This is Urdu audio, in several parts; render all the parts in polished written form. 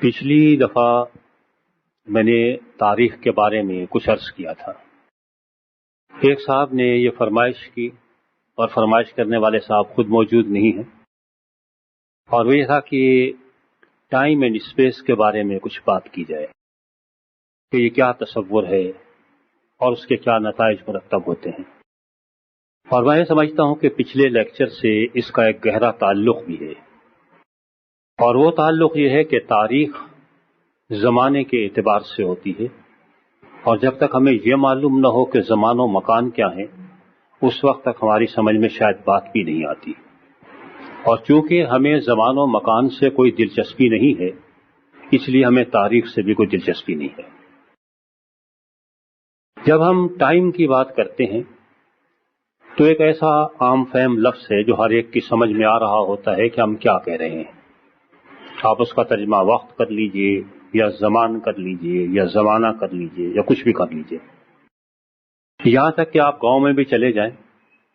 پچھلی دفعہ میں نے تاریخ کے بارے میں کچھ عرض کیا تھا۔ ایک صاحب نے یہ فرمائش کی اور فرمائش کرنے والے صاحب خود موجود نہیں ہیں، اور وہ یہ تھا کہ ٹائم اینڈ اسپیس کے بارے میں کچھ بات کی جائے کہ یہ کیا تصور ہے اور اس کے کیا نتائج مرتب ہوتے ہیں۔ اور میں یہ سمجھتا ہوں کہ پچھلے لیکچر سے اس کا ایک گہرا تعلق بھی ہے، اور وہ تعلق یہ ہے کہ تاریخ زمانے کے اعتبار سے ہوتی ہے، اور جب تک ہمیں یہ معلوم نہ ہو کہ زمان و مکان کیا ہے اس وقت تک ہماری سمجھ میں شاید بات بھی نہیں آتی۔ اور چونکہ ہمیں زمان و مکان سے کوئی دلچسپی نہیں ہے، اس لیے ہمیں تاریخ سے بھی کوئی دلچسپی نہیں ہے۔ جب ہم ٹائم کی بات کرتے ہیں تو ایک ایسا عام فہم لفظ ہے جو ہر ایک کی سمجھ میں آ رہا ہوتا ہے کہ ہم کیا کہہ رہے ہیں۔ آپ اس کا ترجمہ وقت کر لیجئے یا زمان کر لیجئے یا زمانہ کر لیجئے یا کچھ بھی کر لیجئے۔ یہاں تک کہ آپ گاؤں میں بھی چلے جائیں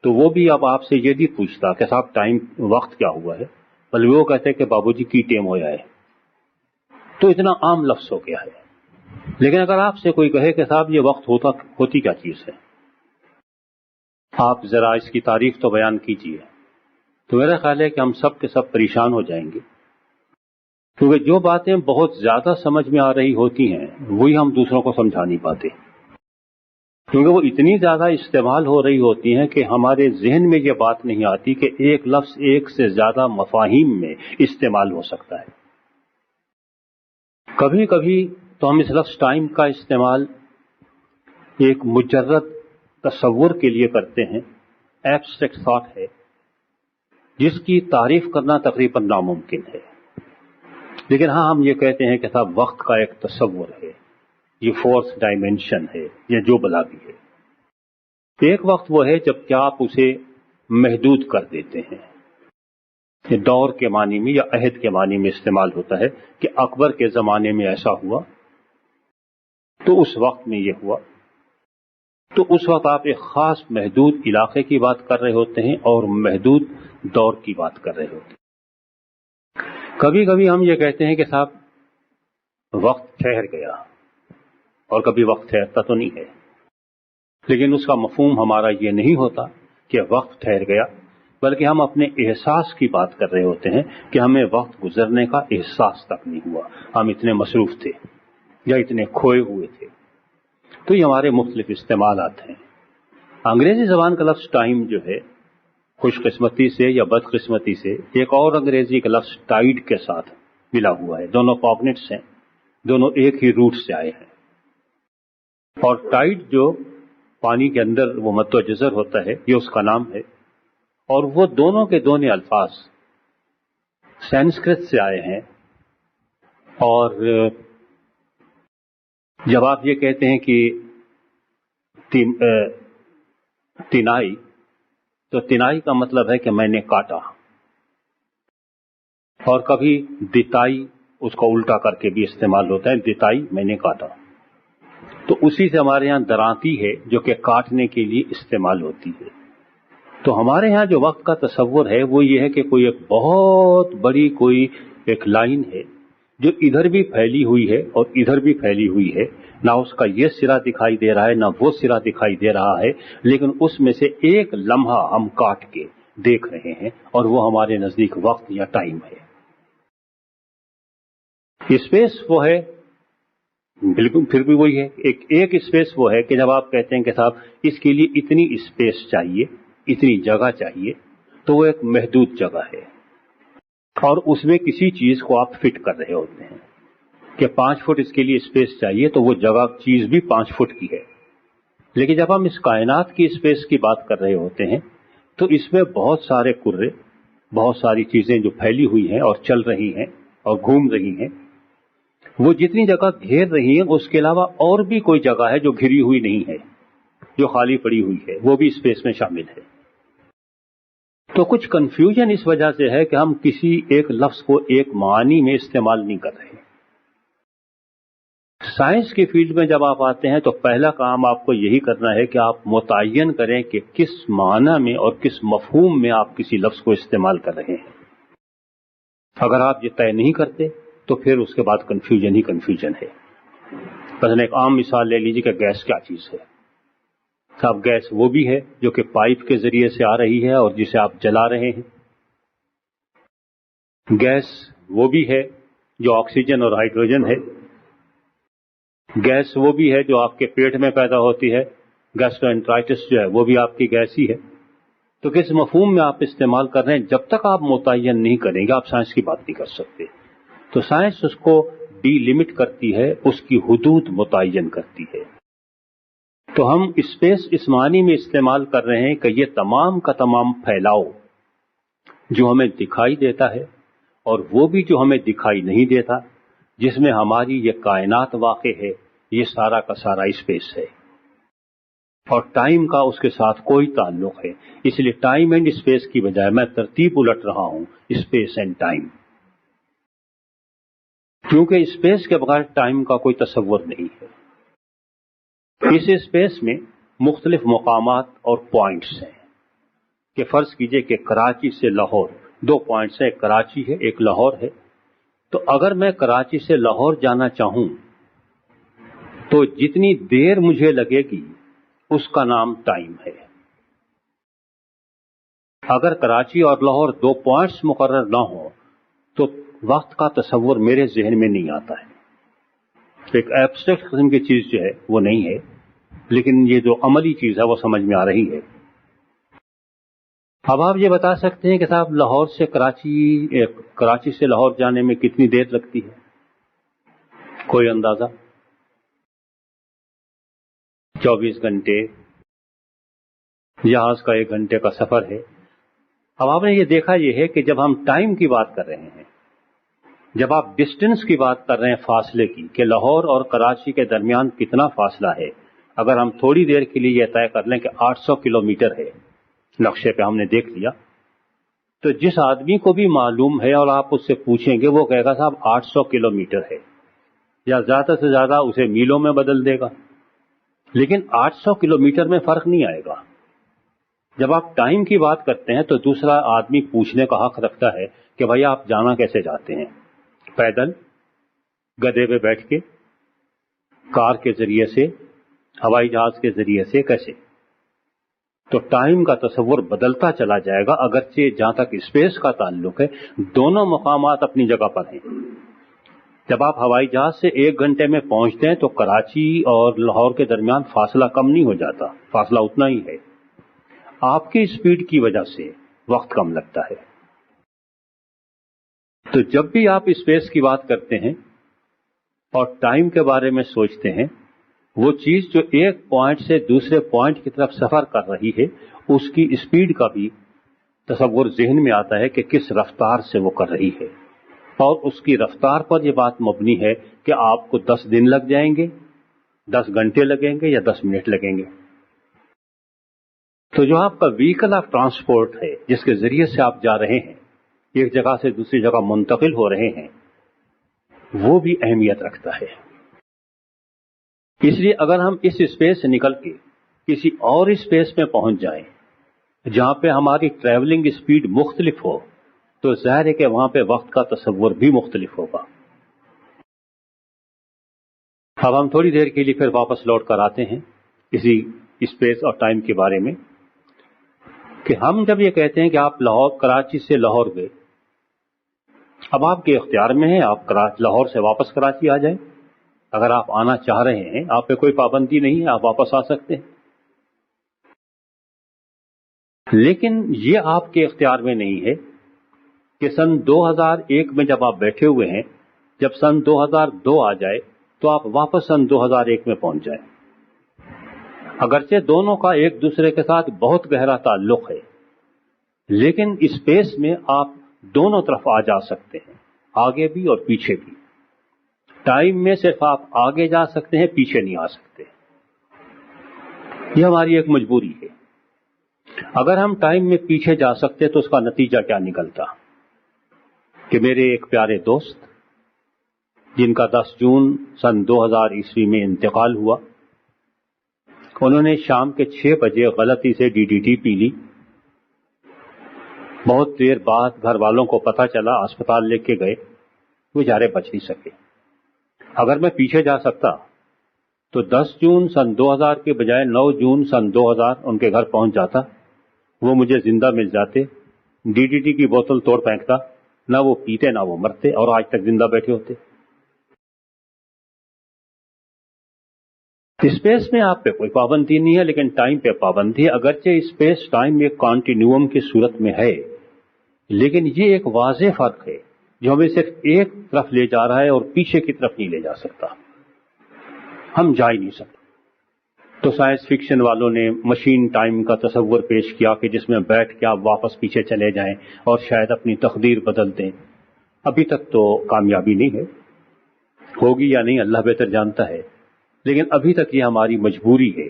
تو وہ بھی اب آپ سے یہ نہیں پوچھتا کہ صاحب ٹائم وقت کیا ہوا ہے، بلکہ وہ کہتے ہیں کہ بابو جی کی ٹائم ہو جائے۔ تو اتنا عام لفظ ہو گیا ہے۔ لیکن اگر آپ سے کوئی کہے کہ صاحب یہ وقت ہوتی کیا چیز ہے، آپ ذرا اس کی تعریف تو بیان کیجئے، تو میرا خیال ہے کہ ہم سب کے سب پریشان ہو جائیں گے، کیونکہ جو باتیں بہت زیادہ سمجھ میں آ رہی ہوتی ہیں وہی ہم دوسروں کو سمجھا نہیں پاتے، کیونکہ وہ اتنی زیادہ استعمال ہو رہی ہوتی ہیں کہ ہمارے ذہن میں یہ بات نہیں آتی کہ ایک لفظ ایک سے زیادہ مفاہیم میں استعمال ہو سکتا ہے۔ کبھی کبھی تو ہم اس لفظ ٹائم کا استعمال ایک مجرد تصور کے لیے کرتے ہیں، ایبسٹریکٹ تھاٹ ہے جس کی تعریف کرنا تقریباً ناممکن ہے۔ لیکن ہاں ہم یہ کہتے ہیں کہ صاحب وقت کا ایک تصور ہے، یہ فورتھ ڈائمینشن ہے، یہ جو بلا بھی ہے۔ ایک وقت وہ ہے جب کہ آپ اسے محدود کر دیتے ہیں، یہ دور کے معنی میں یا عہد کے معنی میں استعمال ہوتا ہے کہ اکبر کے زمانے میں ایسا ہوا تو اس وقت میں یہ ہوا، تو اس وقت آپ ایک خاص محدود علاقے کی بات کر رہے ہوتے ہیں اور محدود دور کی بات کر رہے ہوتے ہیں۔ کبھی کبھی ہم یہ کہتے ہیں کہ صاحب وقت ٹھہر گیا، اور کبھی وقت ٹھہرتا تو نہیں ہے، لیکن اس کا مفہوم ہمارا یہ نہیں ہوتا کہ وقت ٹھہر گیا، بلکہ ہم اپنے احساس کی بات کر رہے ہوتے ہیں کہ ہمیں وقت گزرنے کا احساس تک نہیں ہوا، ہم اتنے مصروف تھے یا اتنے کھوئے ہوئے تھے۔ تو یہ ہمارے مختلف استعمالات ہیں۔ انگریزی زبان کا لفظ ٹائم جو ہے خوش قسمتی سے یا بد قسمتی سے ایک اور انگریزی کا لفظ ٹائیڈ کے ساتھ ملا ہوا ہے، دونوں کاگنٹس ہیں، دونوں ایک ہی روٹ سے آئے ہیں۔ اور ٹائیڈ جو پانی کے اندر وہ مد و جزر ہوتا ہے، یہ اس کا نام ہے، اور وہ دونوں کے دونوں الفاظ سنسکرت سے آئے ہیں۔ اور جب آپ یہ کہتے ہیں کہ تینائی، تو تینائی کا مطلب ہے کہ میں نے کاٹا، اور کبھی دتائی اس کو الٹا کر کے بھی استعمال ہوتا ہے، دتائی میں نے کاٹا۔ تو اسی سے ہمارے ہاں درانتی ہے جو کہ کاٹنے کے لیے استعمال ہوتی ہے۔ تو ہمارے ہاں جو وقت کا تصور ہے وہ یہ ہے کہ کوئی ایک بہت بڑی کوئی ایک لائن ہے جو ادھر بھی پھیلی ہوئی ہے اور ادھر بھی پھیلی ہوئی ہے، نہ اس کا یہ سرا دکھائی دے رہا ہے نہ وہ سرا دکھائی دے رہا ہے، لیکن اس میں سے ایک لمحہ ہم کاٹ کے دیکھ رہے ہیں، اور وہ ہمارے نزدیک وقت یا ٹائم ہے۔ اسپیس وہ ہے، بالکل پھر بھی وہی ہے، ایک اسپیس وہ ہے کہ جب آپ کہتے ہیں کہ صاحب اس کے لیے اتنی اسپیس چاہیے، اتنی جگہ چاہیے، تو وہ ایک محدود جگہ ہے، اور اس میں کسی چیز کو آپ فٹ کر رہے ہوتے ہیں کہ 5 فٹ اس کے لیے اسپیس چاہیے، تو وہ جگہ چیز بھی 5 فٹ کی ہے۔ لیکن جب ہم اس کائنات کی اسپیس کی بات کر رہے ہوتے ہیں تو اس میں بہت سارے کرے، بہت ساری چیزیں جو پھیلی ہوئی ہیں اور چل رہی ہیں اور گھوم رہی ہیں، وہ جتنی جگہ گھیر رہی ہیں اس کے علاوہ اور بھی کوئی جگہ ہے جو گھری ہوئی نہیں ہے، جو خالی پڑی ہوئی ہے، وہ بھی اسپیس میں شامل ہے۔ تو کچھ کنفیوژن اس وجہ سے ہے کہ ہم کسی ایک لفظ کو ایک معنی میں استعمال نہیں کر رہے۔ سائنس کی فیلڈ میں جب آپ آتے ہیں تو پہلا کام آپ کو یہی کرنا ہے کہ آپ متعین کریں کہ کس معنی میں اور کس مفہوم میں آپ کسی لفظ کو استعمال کر رہے ہیں۔ اگر آپ یہ طے نہیں کرتے تو پھر اس کے بعد کنفیوژن ہی کنفیوژن ہے. مثلا ایک عام مثال لے لیجیے کہ گیس کیا چیز ہے. صاحب گیس وہ بھی ہے جو کہ پائپ کے ذریعے سے آ رہی ہے اور جسے آپ جلا رہے ہیں. گیس وہ بھی ہے جو آکسیجن اور ہائیڈروجن ہے. گیس وہ بھی ہے جو آپ کے پیٹ میں پیدا ہوتی ہے. گیسٹرونٹرائٹس جو ہے وہ بھی آپ کی گیس ہی ہے. تو کس مفہوم میں آپ استعمال کر رہے ہیں، جب تک آپ متعین نہیں کریں گے آپ سائنس کی بات نہیں کر سکتے. تو سائنس اس کو ڈی لمٹ کرتی ہے، اس کی حدود متعین کرتی ہے. تو ہم اسپیس اس معنی میں استعمال کر رہے ہیں کہ یہ تمام کا تمام پھیلاؤ جو ہمیں دکھائی دیتا ہے اور وہ بھی جو ہمیں دکھائی نہیں دیتا، جس میں ہماری یہ کائنات واقع ہے، یہ سارا کا سارا اسپیس ہے اور ٹائم کا اس کے ساتھ کوئی تعلق ہے. اس لیے ٹائم اینڈ اسپیس کی بجائے میں ترتیب الٹ رہا ہوں، اسپیس اینڈ ٹائم، کیونکہ اسپیس کے بغیر ٹائم کا کوئی تصور نہیں ہے. اس اسپیس میں مختلف مقامات اور پوائنٹس ہیں کہ فرض کیجئے کہ کراچی سے لاہور 2 پوائنٹس ہیں، ایک کراچی ہے ایک لاہور ہے. تو اگر میں کراچی سے لاہور جانا چاہوں تو جتنی دیر مجھے لگے گی اس کا نام ٹائم ہے. اگر کراچی اور لاہور 2 پوائنٹس مقرر نہ ہوں تو وقت کا تصور میرے ذہن میں نہیں آتا ہے. ایک ایبسٹریکٹ قسم کی چیز جو ہے وہ نہیں ہے، لیکن یہ جو عملی چیز ہے وہ سمجھ میں آ رہی ہے. اب آپ یہ بتا سکتے ہیں کہ صاحب لاہور سے کراچی سے لاہور جانے میں کتنی دیر لگتی ہے؟ کوئی اندازہ؟ 24 گھنٹے، جہاز کا 1 گھنٹے کا سفر ہے. اب آپ نے یہ دیکھا یہ ہے کہ جب ہم ٹائم کی بات کر رہے ہیں، جب آپ ڈسٹنس کی بات کر رہے ہیں فاصلے کی کہ لاہور اور کراچی کے درمیان کتنا فاصلہ ہے، اگر ہم تھوڑی دیر کے لیے یہ طے کر لیں کہ 800 کلومیٹر ہے، نقشے پہ ہم نے دیکھ لیا، تو جس آدمی کو بھی معلوم ہے اور آپ اس سے پوچھیں گے وہ کہے گا صاحب 800 کلومیٹر ہے، یا زیادہ سے زیادہ اسے میلوں میں بدل دے گا، لیکن 800 کلومیٹر میں فرق نہیں آئے گا. جب آپ ٹائم کی بات کرتے ہیں تو دوسرا آدمی پوچھنے کا حق رکھتا ہے کہ بھائی آپ جانا کیسے جاتے ہیں، پیدل، گدھے پہ بیٹھ کے، کار کے ذریعے سے، ہوائی جہاز کے ذریعے سے، کیسے؟ تو ٹائم کا تصور بدلتا چلا جائے گا. اگرچہ جہاں تک اسپیس کا تعلق ہے دونوں مقامات اپنی جگہ پر ہیں. جب آپ ہوائی جہاز سے 1 گھنٹے میں پہنچتے ہیں تو کراچی اور لاہور کے درمیان فاصلہ کم نہیں ہو جاتا، فاصلہ اتنا ہی ہے. آپ کی اسپیڈ کی وجہ سے وقت کم لگتا ہے. تو جب بھی آپ اسپیس کی بات کرتے ہیں اور ٹائم کے بارے میں سوچتے ہیں، وہ چیز جو ایک پوائنٹ سے دوسرے پوائنٹ کی طرف سفر کر رہی ہے اس کی اسپیڈ کا بھی تصور ذہن میں آتا ہے کہ کس رفتار سے وہ کر رہی ہے، اور اس کی رفتار پر یہ بات مبنی ہے کہ آپ کو 10 دن لگ جائیں گے، 10 گھنٹے لگیں گے یا 10 منٹ لگیں گے. تو جو آپ کا وہیکل آف ٹرانسپورٹ ہے جس کے ذریعے سے آپ جا رہے ہیں، ایک جگہ سے دوسری جگہ منتقل ہو رہے ہیں، وہ بھی اہمیت رکھتا ہے. اس لیے اگر ہم اس اسپیس سے نکل کے کسی اور اسپیس میں پہنچ جائیں جہاں پہ ہماری ٹریولنگ اسپیڈ مختلف ہو تو ظاہر ہے کہ وہاں پہ وقت کا تصور بھی مختلف ہوگا. اب ہم تھوڑی دیر کے لیے پھر واپس لوٹ کر آتے ہیں اسی اسپیس اور ٹائم کے بارے میں کہ ہم جب یہ کہتے ہیں کہ آپ کراچی سے لاہور گئے، اب آپ کے اختیار میں ہے، آپ لاہور سے واپس کراچی آ جائیں. اگر آپ آنا چاہ رہے ہیں آپ پہ کوئی پابندی نہیں ہے، آپ واپس آ سکتے ہیں. لیکن یہ آپ کے اختیار میں نہیں ہے کہ سن 2001 میں جب آپ بیٹھے ہوئے ہیں، جب سن 2002 آ جائے تو آپ واپس سن 2001 میں پہنچ جائیں. اگرچہ دونوں کا ایک دوسرے کے ساتھ بہت گہرا تعلق ہے، لیکن اسپیس میں آپ دونوں طرف آ جا سکتے ہیں، آگے بھی اور پیچھے بھی. ٹائم میں صرف آپ آگے جا سکتے ہیں، پیچھے نہیں آ سکتے. یہ ہماری ایک مجبوری ہے. اگر ہم ٹائم میں پیچھے جا سکتے تو اس کا نتیجہ کیا نکلتا کہ میرے ایک پیارے دوست جن کا 10 جون سن 2000 عیسوی میں انتقال ہوا، انہوں نے شام کے 6 بجے غلطی سے DDT پی لی. بہت دیر بعد گھر والوں کو پتہ چلا، اسپتال لے کے گئے، وہ بیچارے بچ نہیں سکے. اگر میں پیچھے جا سکتا تو 10 جون سن 2000 کے بجائے 9 جون سن 2000 ان کے گھر پہنچ جاتا, وہ مجھے زندہ مل جاتے, DDT کی بوتل توڑ پھینکتا, نہ وہ پیتے نہ وہ مرتے اور آج تک زندہ بیٹھے ہوتے. اسپیس میں آپ پہ کوئی پابندی نہیں ہے, لیکن ٹائم پہ پابندی ہے. اگرچہ اسپیس ٹائم ایک کانٹینیوم کی صورت میں ہے, لیکن یہ ایک واضح فرق ہے جو ہمیں صرف ایک طرف لے جا رہا ہے اور پیچھے کی طرف نہیں لے جا سکتا. ہم جا ہی نہیں سکتے. تو سائنس فکشن والوں نے مشین ٹائم کا تصور پیش کیا کہ جس میں بیٹھ کے آپ واپس پیچھے چلے جائیں اور شاید اپنی تقدیر بدل دیں. ابھی تک تو کامیابی نہیں ہے, ہوگی یا نہیں اللہ بہتر جانتا ہے, لیکن ابھی تک یہ ہماری مجبوری ہے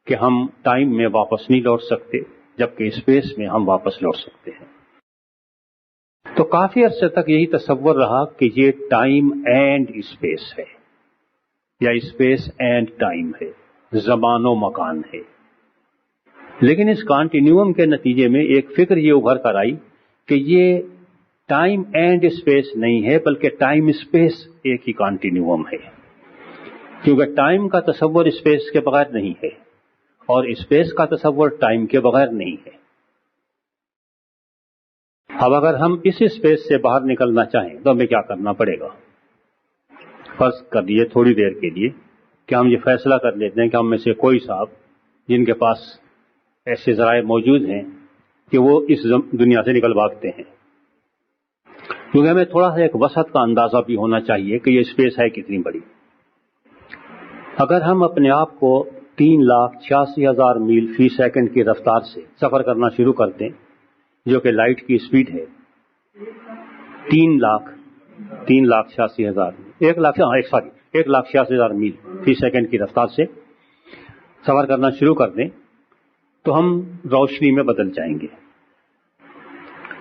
کہ ہم ٹائم میں واپس نہیں لوٹ سکتے, جبکہ اسپیس میں ہم واپس لوٹ سکتے ہیں. تو کافی عرصے تک یہی تصور رہا کہ یہ ٹائم اینڈ اسپیس ہے یا اسپیس اینڈ ٹائم ہے, زمان و مکان ہے. لیکن اس کانٹینیوم کے نتیجے میں ایک فکر یہ ابھر کر آئی کہ یہ ٹائم اینڈ اسپیس نہیں ہے, بلکہ ٹائم اسپیس ایک ہی کانٹینیوم ہے, کیونکہ ٹائم کا تصور اسپیس کے بغیر نہیں ہے اور اسپیس کا تصور ٹائم کے بغیر نہیں ہے. اب اگر ہم اس اسپیس سے باہر نکلنا چاہیں تو ہمیں کیا کرنا پڑے گا؟ فرض کر لیے تھوڑی دیر کے لیے کہ ہم یہ فیصلہ کر لیتے ہیں کہ ہم میں سے کوئی صاحب جن کے پاس ایسے ذرائع موجود ہیں کہ وہ اس دنیا سے نکل بھاگتے ہیں, کیونکہ ہمیں تھوڑا سا ایک وسعت کا اندازہ بھی ہونا چاہیے کہ یہ اسپیس ہے کتنی بڑی. اگر ہم اپنے آپ کو 3,86,000 میل فی سیکنڈ کی رفتار سے سفر کرنا شروع کر دیں, جو کہ لائٹ کی اسپیڈ ہے, 1,86,000 میل فی سیکنڈ کی رفتار سے سفر کرنا شروع کر دیں تو ہم روشنی میں بدل جائیں گے.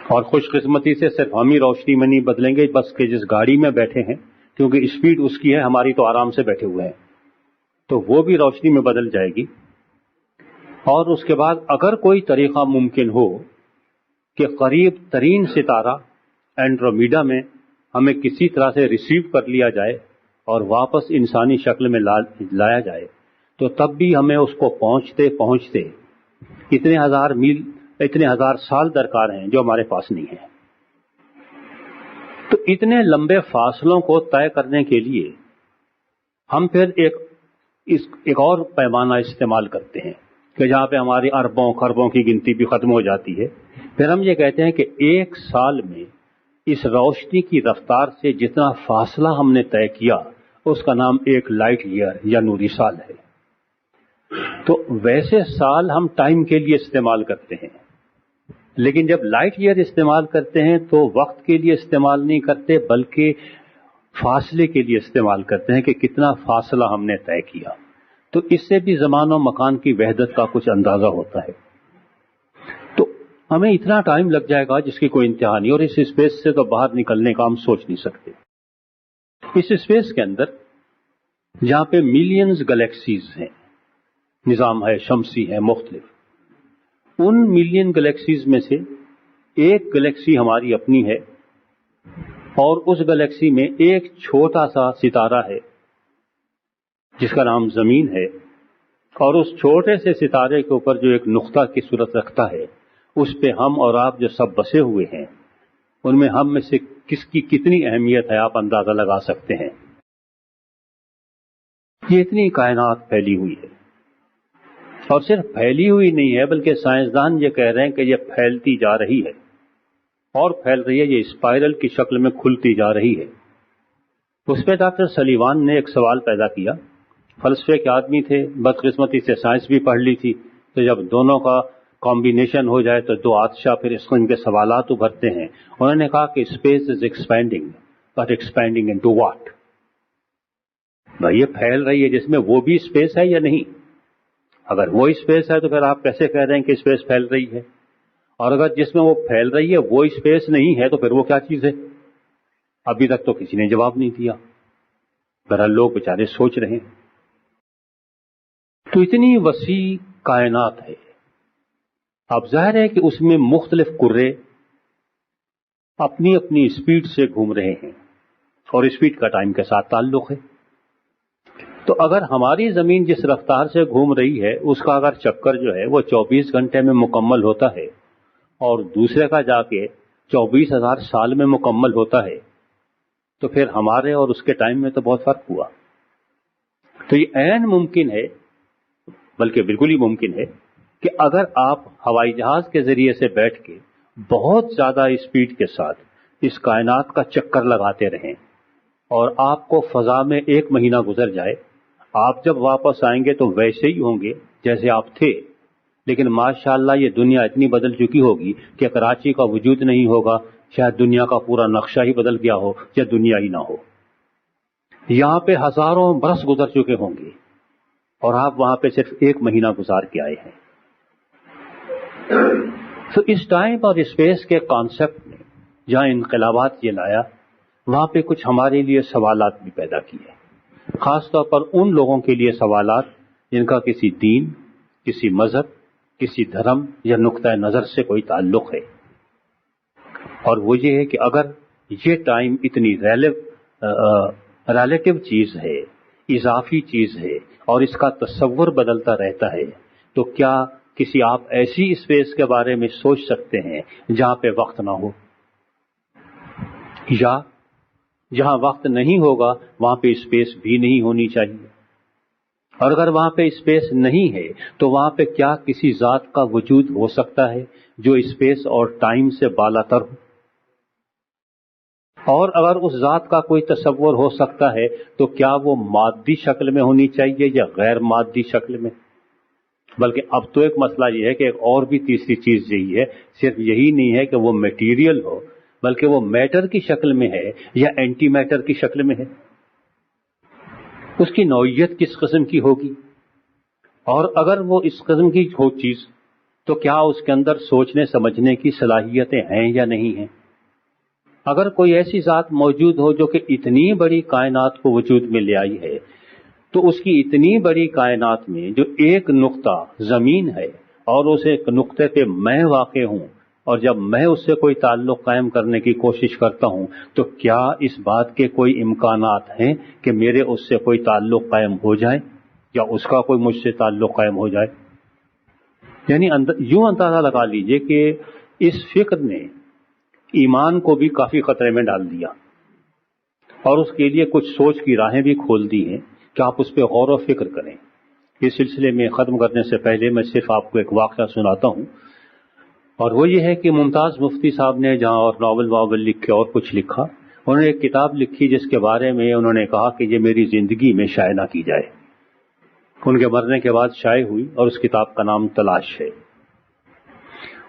اور خوش قسمتی سے صرف ہم ہی روشنی میں نہیں بدلیں گے, بس کہ جس گاڑی میں بیٹھے ہیں, کیونکہ اسپیڈ اس کی ہے, ہماری تو آرام سے بیٹھے ہوئے ہیں, تو وہ بھی روشنی میں بدل جائے گی. اور اس کے بعد اگر کوئی طریقہ ممکن ہو کہ قریب ترین ستارہ اینڈرومیڈا میں ہمیں کسی طرح سے ریسیو کر لیا جائے اور واپس انسانی شکل میں لایا جائے, تو تب بھی ہمیں اس کو پہنچتے پہنچتے اتنے ہزار سال درکار ہیں جو ہمارے پاس نہیں ہیں. تو اتنے لمبے فاصلوں کو طے کرنے کے لیے ہم پھر ایک اور پیمانہ استعمال کرتے ہیں کہ جہاں پہ ہماری اربوں خربوں کی گنتی بھی ختم ہو جاتی ہے. پھر ہم یہ کہتے ہیں کہ ایک سال میں اس روشنی کی رفتار سے جتنا فاصلہ ہم نے طے کیا اس کا نام ایک لائٹ ایئر یا نوری سال ہے. تو ویسے سال ہم ٹائم کے لیے استعمال کرتے ہیں, لیکن جب لائٹ ایئر استعمال کرتے ہیں تو وقت کے لیے استعمال نہیں کرتے, بلکہ فاصلے کے لیے استعمال کرتے ہیں کہ کتنا فاصلہ ہم نے طے کیا. تو اس سے بھی زمان و مکان کی وحدت کا کچھ اندازہ ہوتا ہے. تو ہمیں اتنا ٹائم لگ جائے گا جس کی کوئی انتہا نہیں, اور اس اسپیس سے تو باہر نکلنے کا ہم سوچ نہیں سکتے. اس اسپیس کے اندر جہاں پہ ملینز گلیکسیز ہیں, نظام ہے شمسی ہے مختلف, ان ملین گلیکسیز میں سے ایک گلیکسی ہماری اپنی ہے, اور اس گلیکسی میں ایک چھوٹا سا ستارہ ہے جس کا نام زمین ہے, اور اس چھوٹے سے ستارے کے اوپر جو ایک نقطہ کی صورت رکھتا ہے, اس پہ ہم اور آپ جو سب بسے ہوئے ہیں, ان میں ہم میں سے کس کی کتنی اہمیت ہے آپ اندازہ لگا سکتے ہیں. یہ اتنی کائنات پھیلی ہوئی ہے, اور صرف پھیلی ہوئی نہیں ہے بلکہ سائنسدان یہ کہہ رہے ہیں کہ یہ پھیلتی جا رہی ہے اور پھیل رہی ہے, یہ اسپائرل کی شکل میں کھلتی جا رہی ہے. اس پہ ڈاکٹر سلیوان نے ایک سوال پیدا کیا. فلسفے کے آدمی تھے, بدقسمتی سے سائنس بھی پڑھ لی تھی, تو جب دونوں کا کمبینیشن ہو جائے تو دو آتشا پھر اس قسم کے سوالات ابھرتے ہیں. انہوں نے کہا کہ space is expanding, but expanding into what? بھائی یہ پھیل رہی ہے جس میں وہ بھی اسپیس ہے یا نہیں؟ اگر وہ اسپیس ہے تو پھر آپ کیسے کہہ رہے ہیں کہ اسپیس پھیل رہی ہے؟ اور اگر جس میں وہ پھیل رہی ہے وہ اسپیس نہیں ہے تو پھر وہ کیا چیز ہے؟ ابھی تک تو کسی نے جواب نہیں دیا. بہرحال لوگ بیچارے سوچ رہے ہیں. تو اتنی وسیع کائنات ہے. اب ظاہر ہے کہ اس میں مختلف کرے اپنی اپنی اسپیڈ سے گھوم رہے ہیں, اور اسپیڈ کا ٹائم کے ساتھ تعلق ہے. تو اگر ہماری زمین جس رفتار سے گھوم رہی ہے اس کا اگر چکر جو ہے وہ 24 گھنٹے میں مکمل ہوتا ہے اور دوسرے کا جا کے 24,000 سال میں مکمل ہوتا ہے تو پھر ہمارے اور اس کے ٹائم میں تو بہت فرق ہوا. تو یہ عین ممکن ہے، بلکہ بالکل ہی ممکن ہے کہ اگر آپ ہوائی جہاز کے ذریعے سے بیٹھ کے بہت زیادہ اسپیڈ کے ساتھ اس کائنات کا چکر لگاتے رہیں اور آپ کو فضا میں 1 مہینہ گزر جائے، آپ جب واپس آئیں گے تو ویسے ہی ہوں گے جیسے آپ تھے. لیکن ماشاءاللہ یہ دنیا اتنی بدل چکی ہوگی کہ کراچی کا وجود نہیں ہوگا، شاید دنیا کا پورا نقشہ ہی بدل گیا ہو یا دنیا ہی نہ ہو. یہاں پہ ہزاروں برس گزر چکے ہوں گے اور آپ وہاں پہ صرف 1 مہینہ گزار کے آئے ہیں. تو اس ٹائم اور اسپیس کے کانسیپٹ نے جہاں انقلابات یہ لایا، وہاں پہ کچھ ہمارے لیے سوالات بھی پیدا کیے، خاص طور پر ان لوگوں کے لیے سوالات جن کا کسی دین، کسی مذہب، کسی دھرم یا نقطۂ نظر سے کوئی تعلق ہے. اور وہ یہ ہے کہ اگر یہ ٹائم اتنی ریلیٹو چیز ہے، اضافی چیز ہے اور اس کا تصور بدلتا رہتا ہے، تو کیا کسی آپ ایسی اسپیس کے بارے میں سوچ سکتے ہیں جہاں پہ وقت نہ ہو، یا جہاں وقت نہیں ہوگا وہاں پہ اسپیس بھی نہیں ہونی چاہیے؟ اور اگر وہاں پہ اسپیس نہیں ہے تو وہاں پہ کیا کسی ذات کا وجود ہو سکتا ہے جو اسپیس اور ٹائم سے بالا تر ہو؟ اور اگر اس ذات کا کوئی تصور ہو سکتا ہے تو کیا وہ مادی شکل میں ہونی چاہیے یا غیر مادی شکل میں؟ بلکہ اب تو ایک مسئلہ یہ ہے کہ ایک اور بھی تیسری چیز یہی ہے، صرف یہی نہیں ہے کہ وہ میٹیریل ہو، بلکہ وہ میٹر کی شکل میں ہے یا اینٹی میٹر کی شکل میں ہے. اس کی نوعیت کس قسم کی ہوگی؟ اور اگر وہ اس قسم کی ہو چیز تو کیا اس کے اندر سوچنے سمجھنے کی صلاحیتیں ہیں یا نہیں ہیں؟ اگر کوئی ایسی ذات موجود ہو جو کہ اتنی بڑی کائنات کو وجود میں لے آئی ہے، تو اس کی اتنی بڑی کائنات میں جو ایک نقطہ زمین ہے اور اس ایک نقطے پہ میں واقع ہوں، اور جب میں اس سے کوئی تعلق قائم کرنے کی کوشش کرتا ہوں تو کیا اس بات کے کوئی امکانات ہیں کہ میرے اس سے کوئی تعلق قائم ہو جائے یا اس کا کوئی مجھ سے تعلق قائم ہو جائے؟ یعنی یوں اندازہ لگا لیجئے کہ اس فکر نے ایمان کو بھی کافی خطرے میں ڈال دیا اور اس کے لیے کچھ سوچ کی راہیں بھی کھول دی ہیں کہ آپ اس پہ غور و فکر کریں. اس سلسلے میں ختم کرنے سے پہلے میں صرف آپ کو ایک واقعہ سناتا ہوں، اور وہ یہ ہے کہ ممتاز مفتی صاحب نے جہاں اور ناول لکھے اور کچھ لکھا، انہوں نے ایک کتاب لکھی جس کے بارے میں انہوں نے کہا کہ یہ میری زندگی میں شائع نہ کی جائے. ان کے مرنے کے بعد شائع ہوئی اور اس کتاب کا نام تلاش ہے.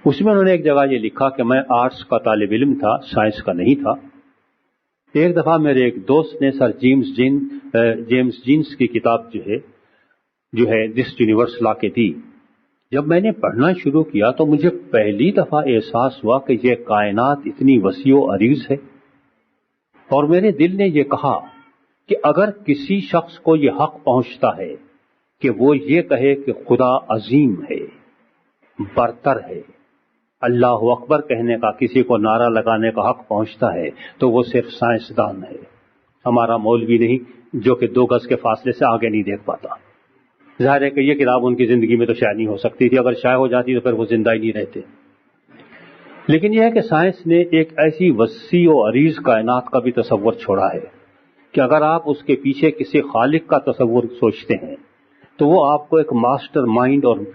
اس میں انہوں نے ایک جگہ یہ لکھا کہ میں آرٹس کا طالب علم تھا، سائنس کا نہیں تھا. ایک دفعہ میرے ایک دوست نے سر جیمز جینس کی کتاب جو ہے دس یونیورس لا کے دی. جب میں نے پڑھنا شروع کیا تو مجھے پہلی دفعہ احساس ہوا کہ یہ کائنات اتنی وسیع و عریض ہے، اور میرے دل نے یہ کہا کہ اگر کسی شخص کو یہ حق پہنچتا ہے کہ وہ یہ کہے کہ خدا عظیم ہے، برتر ہے، اللہ اکبر کہنے کا، کسی کو نعرہ لگانے کا حق پہنچتا ہے، تو وہ صرف سائنسدان ہے، ہمارا مولوی نہیں جو کہ 2 گز کے فاصلے سے آگے نہیں دیکھ پاتا. ظاہر ہے کہ یہ کتاب ان کی زندگی میں تو شائع نہیں ہو سکتی تھی، اگر شائع ہو جاتی تو پھر وہ زندہ ہی نہیں رہتے. لیکن یہ ہے کہ سائنس نے ایک ایسی وسیع و عریض کائنات کا بھی تصور چھوڑا ہے کہ اگر آپ اس کے پیچھے کسی خالق کا تصور سوچتے ہیں تو وہ آپ کو ایک ماسٹر مائنڈ اور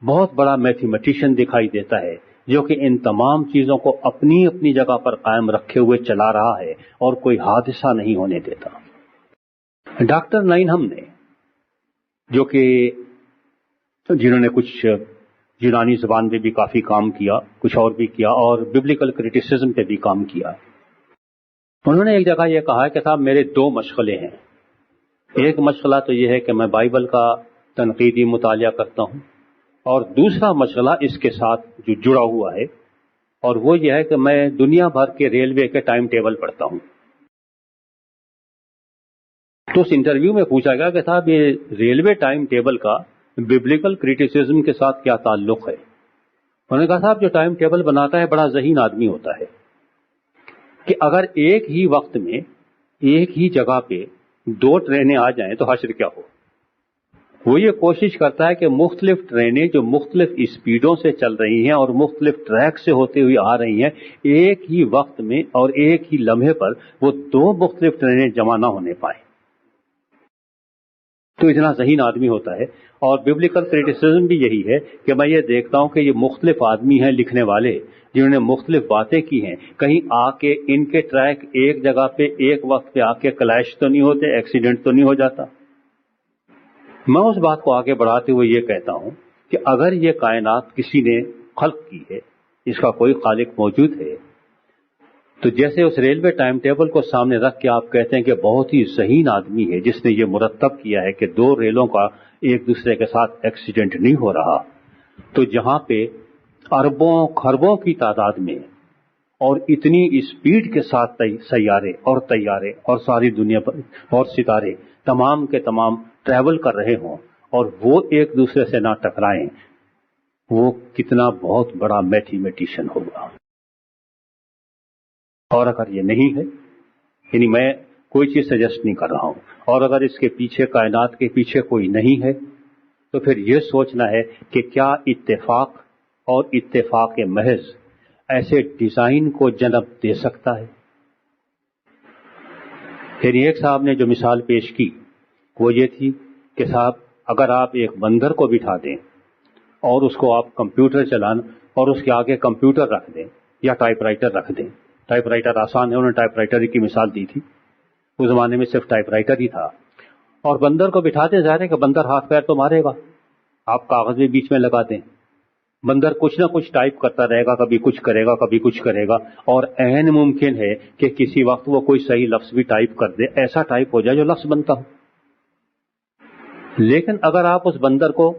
بہت بڑا میتھمیٹیشین دکھائی دیتا ہے جو کہ ان تمام چیزوں کو اپنی اپنی جگہ پر قائم رکھے ہوئے چلا رہا ہے اور کوئی حادثہ نہیں ہونے دیتا. ڈاکٹر نائنہم نے، جو کہ جنہوں نے کچھ یونانی زبان پہ بھی کافی کام کیا، کچھ اور بھی کیا، اور ببلیکل کریٹیسزم پہ بھی کام کیا، انہوں نے ایک جگہ یہ کہا کہ صاحب میرے 2 مشغلے ہیں. ایک مشغلہ تو یہ ہے کہ میں بائبل کا تنقیدی مطالعہ کرتا ہوں، اور دوسرا مشغلہ اس کے ساتھ جو جڑا ہوا ہے، اور وہ یہ ہے کہ میں دنیا بھر کے ریلوے کے ٹائم ٹیبل پڑھتا ہوں. تو اس انٹرویو میں پوچھا گیا کہ صاحب یہ ریلوے ٹائم ٹیبل کا ببلیکل کریٹیسزم کے ساتھ کیا تعلق ہے؟ انہوں نے کہا صاحب جو ٹائم ٹیبل بناتا ہے بڑا ذہین آدمی ہوتا ہے کہ اگر ایک ہی وقت میں ایک ہی جگہ پہ 2 ٹرینیں آ جائیں تو حشر کیا ہو. وہ یہ کوشش کرتا ہے کہ مختلف ٹرینیں جو مختلف اسپیڈوں سے چل رہی ہیں اور مختلف ٹریک سے ہوتے ہوئے آ رہی ہیں، ایک ہی وقت میں اور ایک ہی لمحے پر وہ 2 مختلف ٹرینیں جمع نہ ہونے پائیں. تو اتنا ذہین آدمی ہوتا ہے. اور ببلیکل کریٹیسزم بھی یہی ہے کہ میں یہ دیکھتا ہوں کہ یہ مختلف آدمی ہیں لکھنے والے جنہوں نے مختلف باتیں کی ہیں، کہیں آ کے ان کے ٹریک ایک جگہ پہ ایک وقت پہ آ کے کلیش تو نہیں ہوتے، ایکسیڈنٹ تو نہیں ہو جاتا. میں اس بات کو آگے بڑھاتے ہوئے یہ کہتا ہوں کہ اگر یہ کائنات کسی نے خلق کی ہے، اس کا کوئی خالق موجود ہے، تو جیسے اس ریلوے ٹائم ٹیبل کو سامنے رکھ کے آپ کہتے ہیں کہ بہت ہی ذہین آدمی ہے جس نے یہ مرتب کیا ہے کہ 2 ریلوں کا ایک دوسرے کے ساتھ ایکسیڈنٹ نہیں ہو رہا، تو جہاں پہ اربوں خربوں کی تعداد میں اور اتنی اسپیڈ کے ساتھ سیارے اور طیارے اور ساری دنیا پر اور ستارے تمام کے تمام ٹریول کر رہے ہوں اور وہ ایک دوسرے سے نہ ٹکرائیں، وہ کتنا بہت بڑا میتھمیٹیشین ہوگا. اور اگر یہ نہیں ہے، یعنی میں کوئی چیز سجیسٹ نہیں کر رہا ہوں، اور اگر اس کے پیچھے کائنات کے پیچھے کوئی نہیں ہے، تو پھر یہ سوچنا ہے کہ کیا اتفاق اور اتفاق محض ایسے ڈیزائن کو جنم دے سکتا ہے. پھر ایک صاحب نے جو مثال پیش کی وہ یہ تھی کہ صاحب اگر آپ ایک بندر کو بٹھا دیں اور اس کو آپ کمپیوٹر چلانا اور اس کے آگے کمپیوٹر رکھ دیں یا ٹائپ رائٹر رکھ دیں، ٹائپ رائٹر آسان ہے، انہوں نے ٹائپ رائٹر کی مثال دی تھی، اس زمانے میں صرف ٹائپ رائٹر ہی تھا، اور بندر کو بٹھاتے ظاہر ہے کہ بندر ہاتھ پیر تو مارے گا، آپ کاغذ بھی بیچ میں لگا دیں، بندر کچھ نہ کچھ ٹائپ کرتا رہے گا، کبھی کچھ کرے گا کبھی کچھ کرے گا، اور عین ممکن ہے کہ کسی وقت وہ کوئی صحیح لفظ بھی ٹائپ کر دے، ایسا ٹائپ ہو جائے جو لفظ بنتا ہو. لیکن اگر آپ اس بندر کو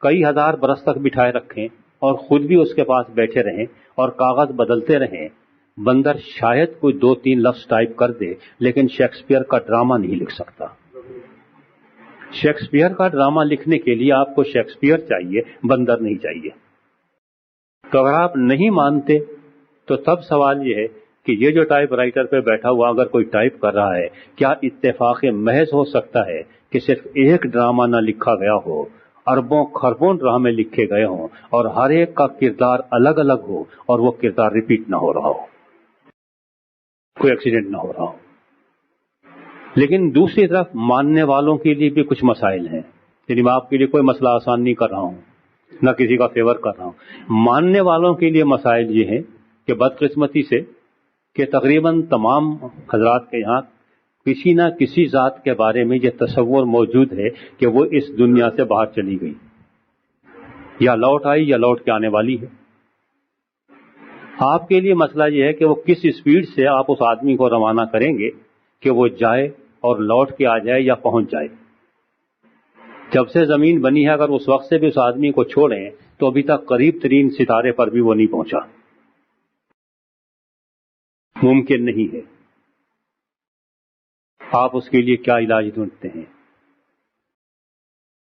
کئی ہزار برس تک بٹھائے رکھیں اور خود بھی اس کے پاس بیٹھے رہیں اور کاغذ بدلتے رہیں، بندر شاید کوئی 2-3 لفظ ٹائپ کر دے لیکن شیکسپیئر کا ڈرامہ نہیں لکھ سکتا. شیکسپیئر کا ڈرامہ لکھنے کے لیے آپ کو شیکسپیئر چاہیے، بندر نہیں چاہیے. تو اگر آپ نہیں مانتے تو تب سوال یہ ہے کہ یہ جو ٹائپ رائٹر پہ بیٹھا ہوا اگر کوئی ٹائپ کر رہا ہے، کیا اتفاق محض ہو سکتا ہے کہ صرف ایک ڈرامہ نہ لکھا گیا ہو، اربوں خربوں ڈرامے لکھے گئے ہوں اور ہر ایک کا کردار الگ الگ ہو اور وہ کردار ریپیٹ نہ ہو رہا ہو، کوئی ایکسیڈنٹ نہ ہو رہا ہو. لیکن دوسری طرف ماننے والوں کے لیے بھی کچھ مسائل ہیں، یعنی میں آپ کے لیے کوئی مسئلہ آسان نہیں کر رہا ہوں، نہ کسی کا فیور کر رہا ہوں. ماننے والوں کے لیے مسائل یہ ہیں کہ بدقسمتی سے کہ تقریباً تمام حضرات کے یہاں کسی نہ کسی ذات کے بارے میں یہ تصور موجود ہے کہ وہ اس دنیا سے باہر چلی گئی، یا لوٹ آئی یا لوٹ کے آنے والی ہے. آپ کے لیے مسئلہ یہ ہے کہ وہ کس اسپیڈ سے آپ اس آدمی کو روانہ کریں گے کہ وہ جائے اور لوٹ کے آ جائے یا پہنچ جائے. جب سے زمین بنی ہے اگر اس وقت سے بھی اس آدمی کو چھوڑیں تو ابھی تک قریب ترین ستارے پر بھی وہ نہیں پہنچا، ممکن نہیں ہے. آپ اس کے لیے کیا علاج ڈھونڈتے ہیں؟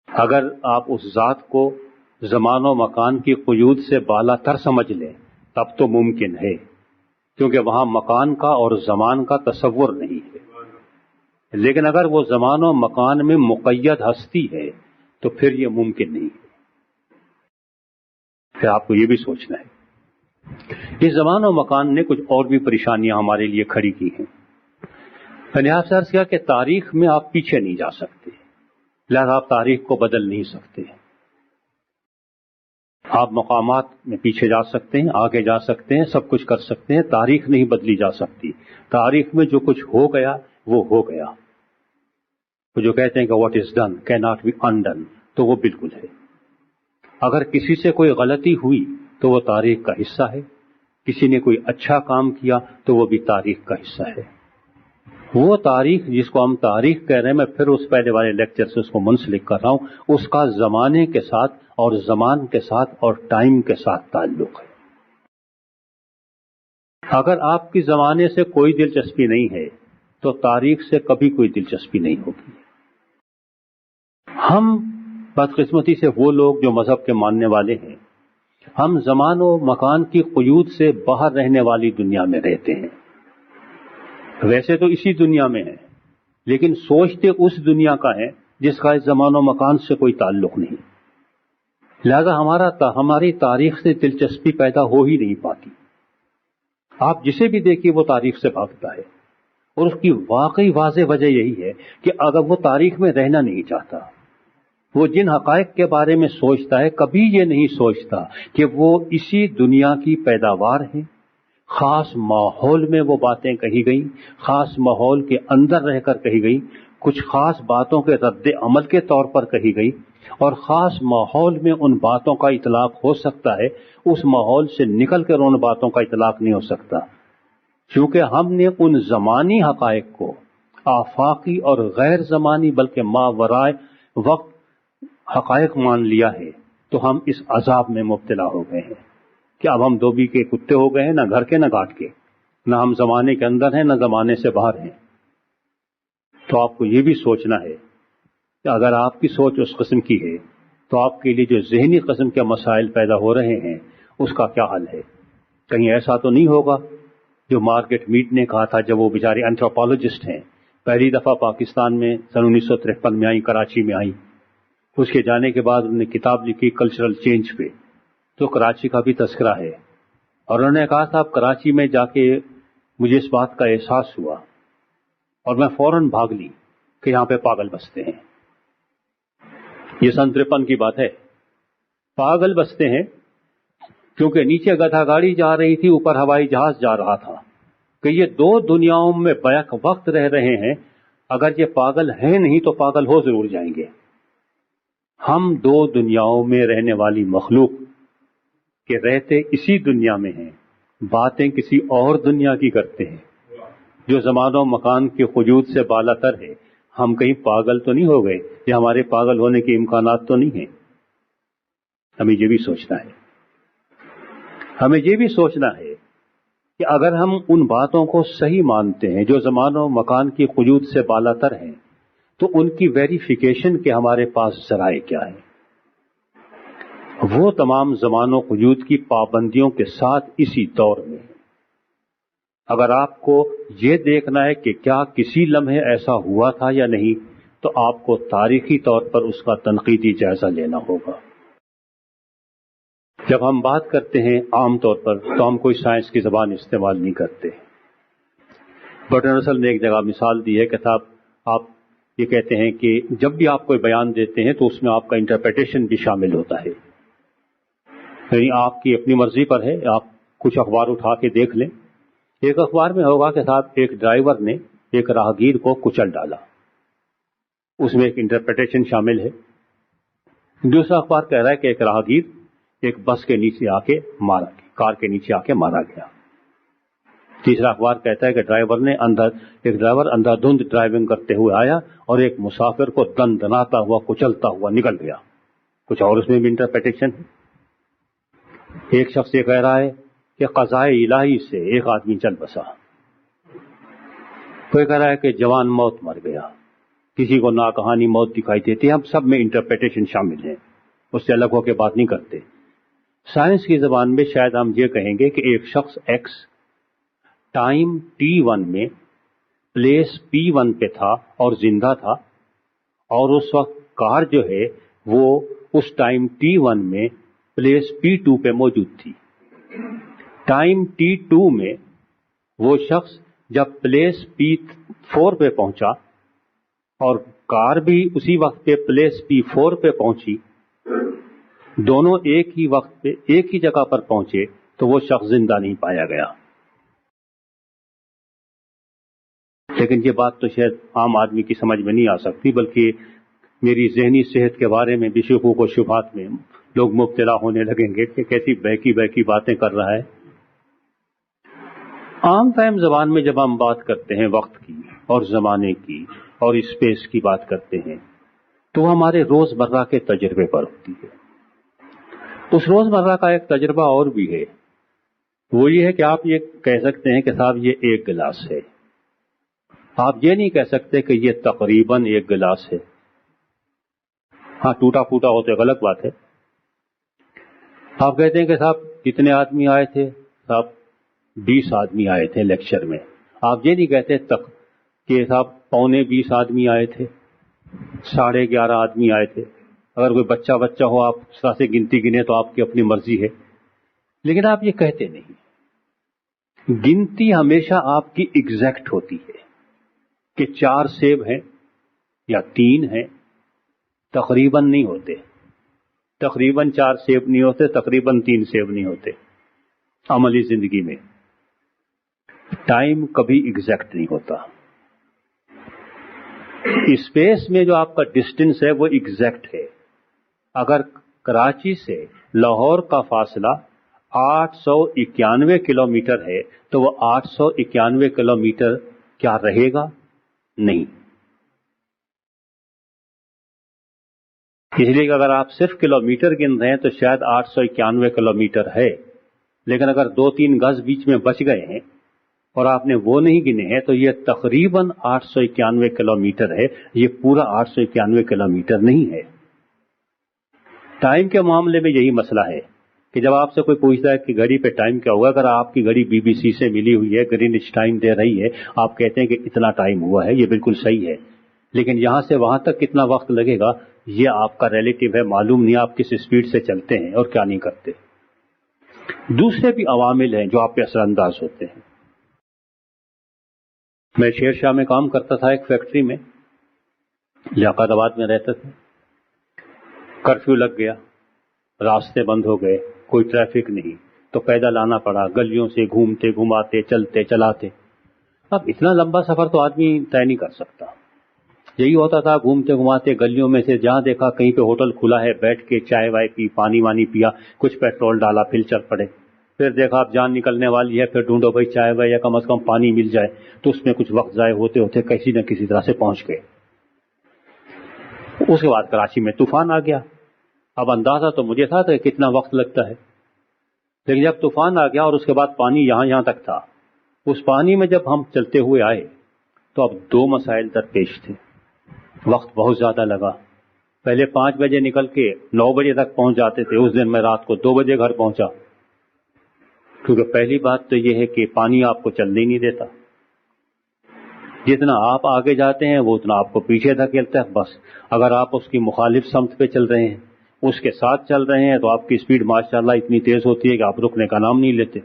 اگر آپ اس ذات کو زمان و مکان کی قیود سے بالا تر سمجھ لیں تب تو ممکن ہے، کیونکہ وہاں مکان کا اور زمان کا تصور نہیں ہے. لیکن اگر وہ زمان و مکان میں مقید ہستی ہے تو پھر یہ ممکن نہیں ہے. پھر آپ کو یہ بھی سوچنا ہے اس زمان و مکان نے کچھ اور بھی پریشانیاں ہمارے لیے کھڑی کی ہیں. میں نے آپ سے عرض کیا کہ تاریخ میں آپ پیچھے نہیں جا سکتے، لہذا آپ تاریخ کو بدل نہیں سکتے. آپ مقامات میں پیچھے جا سکتے ہیں، آگے جا سکتے ہیں، سب کچھ کر سکتے ہیں، تاریخ نہیں بدلی جا سکتی. تاریخ میں جو کچھ ہو گیا وہ ہو گیا. وہ جو کہتے ہیں کہ what is done can not be undone, تو وہ بالکل ہے. اگر کسی سے کوئی غلطی ہوئی تو وہ تاریخ کا حصہ ہے، کسی نے کوئی اچھا کام کیا تو وہ بھی تاریخ کا حصہ ہے. وہ تاریخ جس کو ہم تاریخ کہہ رہے ہیں، میں پھر اس پہلے والے لیکچر سے اس کو منسلک کر رہا ہوں، اس کا زمانے کے ساتھ اور زمان کے ساتھ اور ٹائم کے ساتھ تعلق ہے. اگر آپ کی زمانے سے کوئی دلچسپی نہیں ہے تو تاریخ سے کبھی کوئی دلچسپی نہیں ہوگی. ہم بدقسمتی سے وہ لوگ جو مذہب کے ماننے والے ہیں، ہم زمان و مکان کی قیود سے باہر رہنے والی دنیا میں رہتے ہیں. ویسے تو اسی دنیا میں ہے، لیکن سوچتے اس دنیا کا ہے جس کا اس زمان و مکان سے کوئی تعلق نہیں، لہذا ہماری تاریخ سے دلچسپی پیدا ہو ہی نہیں پاتی۔ آپ جسے بھی دیکھیے وہ تاریخ سے بھاگتا ہے، اور اس کی واقعی واضح وجہ یہی ہے کہ اگر وہ تاریخ میں رہنا نہیں چاہتا، وہ جن حقائق کے بارے میں سوچتا ہے کبھی یہ نہیں سوچتا کہ وہ اسی دنیا کی پیداوار ہے، خاص ماحول میں وہ باتیں کہی گئیں، خاص ماحول کے اندر رہ کر کہی گئی، کچھ خاص باتوں کے رد عمل کے طور پر کہی گئی، اور خاص ماحول میں ان باتوں کا اطلاق ہو سکتا ہے، اس ماحول سے نکل کر ان باتوں کا اطلاق نہیں ہو سکتا، کیونکہ ہم نے ان زمانی حقائق کو آفاقی اور غیر زمانی بلکہ ماورائے وقت حقائق مان لیا ہے، تو ہم اس عذاب میں مبتلا ہو گئے ہیں کہ اب ہم دھوبی کے کتے ہو گئے ہیں، نہ گھر کے نہ گھاٹ کے، نہ ہم زمانے کے اندر ہیں نہ زمانے سے باہر ہیں۔ تو آپ کو یہ بھی سوچنا ہے کہ اگر آپ کی سوچ اس قسم کی ہے تو آپ کے لیے جو ذہنی قسم کے مسائل پیدا ہو رہے ہیں اس کا کیا حل ہے؟ کہیں ایسا تو نہیں ہوگا جو مارگریٹ میڈ نے کہا تھا جب وہ بیچاری اینتھروپولوجسٹ ہیں، پہلی دفعہ پاکستان میں سن 1953 میں آئی، کراچی میں آئی، اس کے جانے کے بعد انہوں نے کتاب لکھی کلچرل چینج پہ، تو کراچی کا بھی تذکرہ ہے، اور انہوں نے کہا تھا اب کراچی میں جا کے مجھے اس بات کا احساس ہوا اور میں فوراً بھاگ لی کہ یہاں پہ پاگل بستے ہیں۔ یہ سن 53 کی بات ہے، پاگل بستے ہیں، کیونکہ نیچے گدھا گاڑی جا رہی تھی، اوپر ہوائی جہاز جا رہا تھا، کہ یہ دو دنیاؤں میں بیک وقت رہ رہے ہیں، اگر یہ پاگل ہیں نہیں تو پاگل ہو ضرور جائیں گے۔ ہم دو دنیاؤں میں رہنے والی مخلوق کہ رہتے اسی دنیا میں ہیں، باتیں کسی اور دنیا کی کرتے ہیں جو زمان و مکان کے وجود سے بالا تر ہے۔ ہم کہیں پاگل تو نہیں ہو گئے یا ہمارے پاگل ہونے کے امکانات تو نہیں ہیں؟ ہمیں یہ بھی سوچنا ہے، ہمیں یہ بھی سوچنا ہے کہ اگر ہم ان باتوں کو صحیح مانتے ہیں جو زمان و مکان کی وجود سے بالا تر ہیں، تو ان کی ویریفیکیشن کے ہمارے پاس ذرائع کیا ہیں؟ وہ تمام زمان و وجود کی پابندیوں کے ساتھ اسی دور میں اگر آپ کو یہ دیکھنا ہے کہ کیا کسی لمحے ایسا ہوا تھا یا نہیں، تو آپ کو تاریخی طور پر اس کا تنقیدی جائزہ لینا ہوگا۔ جب ہم بات کرتے ہیں عام طور پر تو ہم کوئی سائنس کی زبان استعمال نہیں کرتے۔ برٹن رسل نے ایک جگہ مثال دی ہے کہ صاحب آپ یہ کہتے ہیں کہ جب بھی آپ کوئی بیان دیتے ہیں تو اس میں آپ کا انٹرپریٹیشن بھی شامل ہوتا ہے، یعنی آپ کی اپنی مرضی پر ہے، آپ کچھ اخبار اٹھا کے دیکھ لیں، ایک اخبار میں ہوگا کہ صاحب ایک ڈرائیور نے ایک راہگیر کو کچل ڈالا، اس میں ایک انٹرپریٹیشن شامل ہے۔ دوسرا اخبار کہہ رہا ہے کہ ایک راہگیر ایک بس کے نیچے آ کے مارا گیا، کار کے نیچے آ کے مارا گیا۔ تیسرا اخبار کہتا ہے کہ ایک ڈرائیور اندھا دھند ڈرائیونگ کرتے ہوئے آیا اور ایک مسافر کو دن دناتا ہوا کچلتا ہوا نکل گیا۔ کچھ اور اس میں بھی انٹرپریٹیشن ہے۔ ایک شخص یہ کہہ رہا ہے کہ قضائے الہی سے ایک آدمی چل بسا، کوئی کہہ رہا ہے کہ جوان موت مر گیا، کسی کو ناکہانی موت دکھائی دیتی ہے۔ ہم سب میں انٹرپریٹیشن شامل ہیں، اس سے الگ ہو کے بات نہیں کرتے۔ سائنس کی زبان میں شاید ہم یہ کہیں گے کہ ایک شخص ایکس ٹائم T1 میں پلیس P1 پہ تھا اور زندہ تھا، اور اس وقت کار جو ہے وہ اس ٹائم T1 میں پلیس P2 پہ موجود تھی۔ ٹائم T2 میں وہ شخص جب پلیس P4 پہ پہنچا اور کار بھی اسی وقت پہ پلیس P4 پہ پہنچی، دونوں ایک ہی وقت پہ ایک ہی جگہ پر پہنچے، تو وہ شخص زندہ نہیں پایا گیا۔ لیکن یہ بات تو شاید عام آدمی کی سمجھ میں نہیں آ سکتی، بلکہ میری ذہنی صحت کے بارے میں بھی شکوک و شبہات میں لوگ مبتلا ہونے لگیں گے کہ کیسی بہکی باتیں کر رہا ہے۔ عام فہم زبان میں جب ہم بات کرتے ہیں وقت کی اور زمانے کی اور اسپیس کی بات کرتے ہیں تو وہ ہمارے روزمرہ کے تجربے پر ہوتی ہے۔ اس روزمرہ کا ایک تجربہ اور بھی ہے، وہ یہ ہے کہ آپ یہ کہہ سکتے ہیں کہ صاحب یہ ایک گلاس ہے، آپ یہ نہیں کہہ سکتے کہ یہ تقریباً ایک گلاس ہے۔ ہاں ٹوٹا پھوٹا ہو تو غلط بات ہے۔ آپ کہتے ہیں کہ صاحب کتنے آدمی آئے تھے؟ صاحب 20 آدمی آئے تھے لیکچر میں، آپ یہ نہیں کہتے تک کہ صاحب 9:45 آدمی آئے تھے, 11:30 آدمی آئے تھے. اگر کوئی بچہ ہو آپ اس طرح سے گنتی گنے تو آپ کی اپنی مرضی ہے, لیکن آپ یہ کہتے نہیں. گنتی ہمیشہ آپ کی ایگزیکٹ ہوتی ہے کہ 4 سیب ہیں یا 3 ہیں, تقریباً نہیں ہوتے. تقریباً 4 سیب نہیں ہوتے, تقریباً 3 سیب نہیں ہوتے. عملی زندگی میں ٹائم کبھی ایگزیکٹ نہیں ہوتا. اسپیس میں جو آپ کا ڈسٹینس ہے وہ ایگزیکٹ ہے. اگر کراچی سے لاہور کا فاصلہ 891 کلومیٹر ہے تو وہ 891 کلومیٹر کیا رہے گا؟ نہیں. اس لیے کہ اگر آپ صرف کلومیٹر گن رہے ہیں تو شاید 891 کلومیٹر ہے, لیکن اگر 2-3 گز بیچ میں بچ گئے ہیں اور آپ نے وہ نہیں گنے ہیں تو یہ تقریباً 891 کلومیٹر ہے, یہ پورا 891 کلومیٹر نہیں ہے. ٹائم کے معاملے میں یہی مسئلہ ہے کہ جب آپ سے کوئی پوچھتا ہے کہ گھڑی پہ ٹائم کیا ہوا, اگر آپ کی گھڑی BBC سے ملی ہوئی ہے, گرینوچ ٹائم دے رہی ہے, آپ کہتے ہیں کہ اتنا ٹائم ہوا ہے, یہ بالکل صحیح ہے, لیکن یہاں سے وہاں تک کتنا وقت لگے گا یہ آپ کا ریلیٹو ہے, معلوم نہیں آپ کس اسپیڈ سے چلتے ہیں اور کیا نہیں کرتے. دوسرے بھی عوامل ہیں جو آپ پہ اثر انداز ہوتے ہیں. میں شیر شاہ میں کام کرتا تھا, ایک فیکٹری میں, لیاقت آباد میں رہتا تھا. کرفیو لگ گیا, راستے بند ہو گئے, کوئی ٹریفک نہیں, تو پیدل آنا پڑا, گلیوں سے گھومتے گھماتے چلتے چلاتے. اب اتنا لمبا سفر تو آدمی طے نہیں کر سکتا. یہی ہوتا تھا, گھومتے گھماتے گلیوں میں سے جہاں دیکھا کہیں پہ ہوٹل کھلا ہے, بیٹھ کے چائے وائے پی, پانی وانی پیا, کچھ پیٹرول ڈالا, پھر چل پڑے. پھر دیکھا اب جان نکلنے والی ہے, پھر ڈھونڈو بھائی چائے وائے یا کم از کم پانی مل جائے, تو اس میں کچھ وقت ضائع ہوتے ہوتے کسی نہ کسی طرح سے پہنچ گئے. اس کے بعد کراچی میں طوفان آ گیا. اب اندازہ تو مجھے تھا کہ کتنا وقت لگتا ہے, لیکن جب طوفان آ گیا اور اس کے بعد پانی یہاں تک تھا, اس پانی میں جب ہم چلتے ہوئے آئے تو اب 2 مسائل درپیش تھے. وقت بہت زیادہ لگا. پہلے 5 بجے نکل کے 9 بجے تک پہنچ جاتے تھے, اس دن میں رات کو 2 بجے گھر پہنچا, کیونکہ پہلی بات تو یہ ہے کہ پانی آپ کو چلنے نہیں دیتا. جتنا آپ آگے جاتے ہیں وہ اتنا آپ کو پیچھے دھکیلتا ہے. بس اگر آپ اس کی مخالف سمت پہ چل رہے ہیں, اس کے ساتھ چل رہے ہیں, تو آپ کی سپیڈ ماشاءاللہ اتنی تیز ہوتی ہے کہ آپ رکنے کا نام نہیں لیتے.